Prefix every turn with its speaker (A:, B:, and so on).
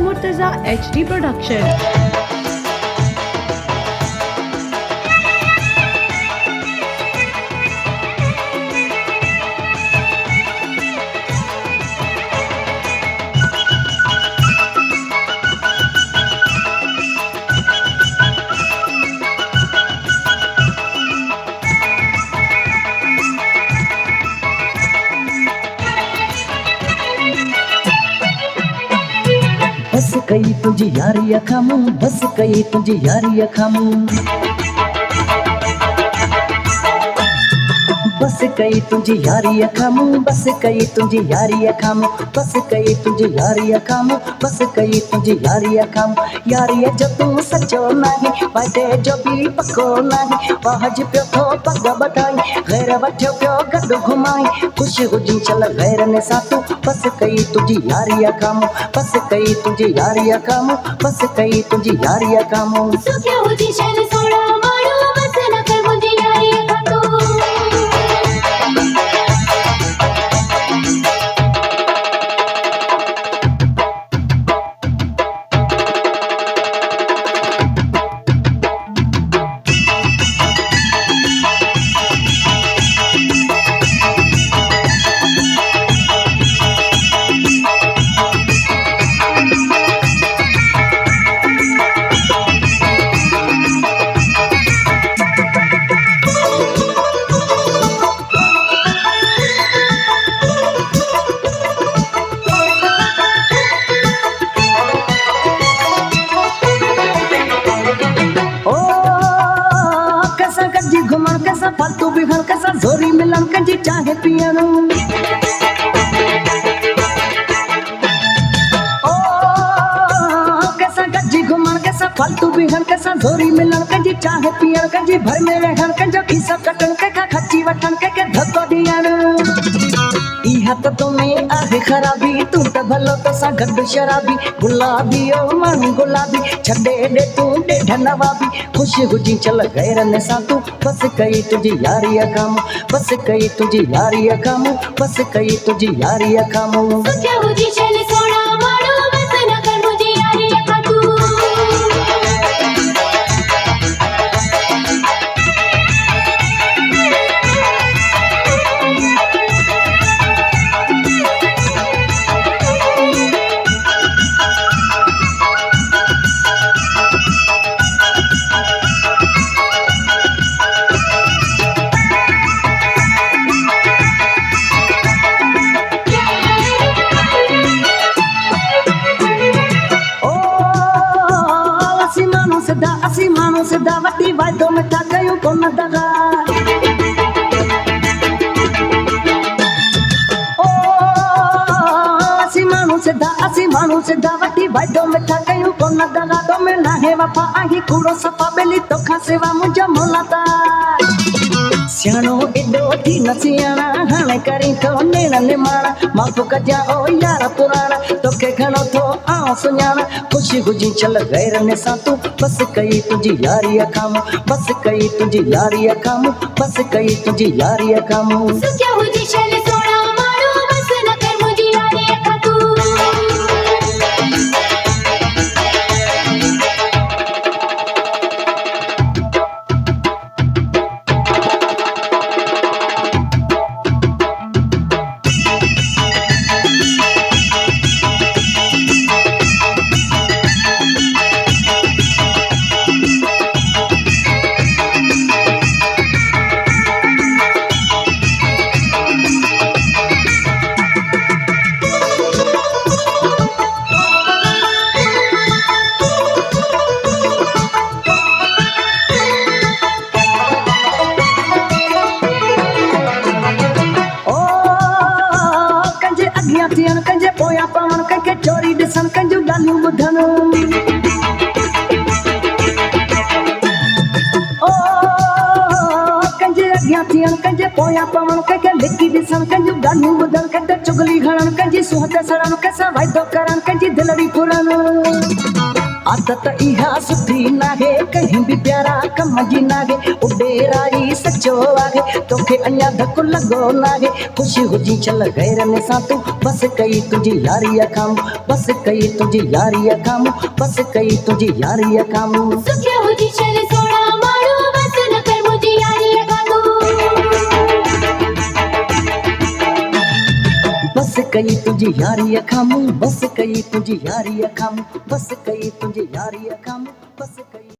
A: Murtaza HD Production।
B: बस कई तुझी यारी अखामू, बस कई तुझी यारी अखामू, बस कई तुझी यारी अखामू, बस कई तुझी यारी अखामू, बस कई तुझी यारी अखामू, बस कई तुझी यारी अखामू। यारी जो तू सचो नहीं बाटे जो भी पको नहीं, पहुंच पियो थो पग बधाई गैर वठो पियो गॾु घुमाई, खुश हुजी चल गैर ने सातू, बस कई तुझी यारी अखामू, बस कई तुझी यारी अखामू, बस कई तुझी यारी अखामू।
C: सुखिया हुजी शैल सोड़ा माड़ो, बस न कर मुझी यारी अखातू।
B: घुमण कैसा फालतू बिहण कैसा जोरी मिलन कंजी चाहे पियण, ओ कैसा गजी घुमण कैसा फालतू बिहण कैसा जोरी मिलन कंजी चाहे पियण, कंजी भर में रहण कंजो खीसा कटण के खची वठण के धक्को ॾियण। इहा त तुम्हें आहे खराबी, तू त भलो तोसां गॾु शराबी, गुलाबी ओ माण्हू गुलाबी छॾे ॾे तूं ॾेढ नवाबी, ख़ुशि हुजी चल गैर ने सां तू, बस कई तुझी यारी अखामू, बस कई तुझी यारी अखामू, बस कई तुझी यारी अखामू।
C: सुखिया हुजी शैल सोड़ा माड़ो, बस न कर मुझी यारी अखातू। असी माण्हू सिधा वठी वाइदो मिठा कयूं कोन दगा, ओ असी माण्हू सिधा वठी वाइदो मिठा कयूं कोन दगा, तो में नाहे वफा आही कूड़ो सफ़ा ॿेली तोखां सिवा मुंहिंजो मोलाता। सियाणो एॾो थी न सियाणा हाणे करी थो नेण निमाणा, माफ़ कजां ओ यार पुराणा तोखे घणो थो आउं सुञाणा, ख़ुशि हुजी चल गैर ने सां तू, बस कई तुझी यारी अखामू, बस कई तुझी यारी अखामू, बस कई तुझी यारी अखामू। सुखिया हुजी शैल सोड़ा माड़ो, बस न कर मुझी यारी अखातू। कंजे पोया पवण कंहिंखे चोरी ॾिसण कंहिंजूं ॻाल्हियूं ॿुधण, ओ कंहिंजे अॻियां थियण कंहिंजे पोया पवण कंहिंखे लिकी ॾिसण कंहिंजूं ॻाल्हियूं ॿुधण, कंहिंजे चुगली खणण कंहिंजी सूहत सड़ण, कंहिंसां वाइदो करण कंहिंजी दिलड़ी फुरण।
B: आदत इहा सुठी नाहे कहीं भी प्यारा कम जी नाहे उडे राई सचो आगे तोखे अञा धक लगो नाहे खुशी हुजी चल गैरन सां तू बस कई तुझी यारी अखाम बस कई तुझी यारी अखाम बस कई तुझी यारी अखाम
D: सुखिया हुजी चल सोना मारू बस न कर मुझे यारी अखाम
B: बस कई तुझी यारी अखाम बस कई तुझी यारी अखाम बस कई तुझी यारी अखाम बस कई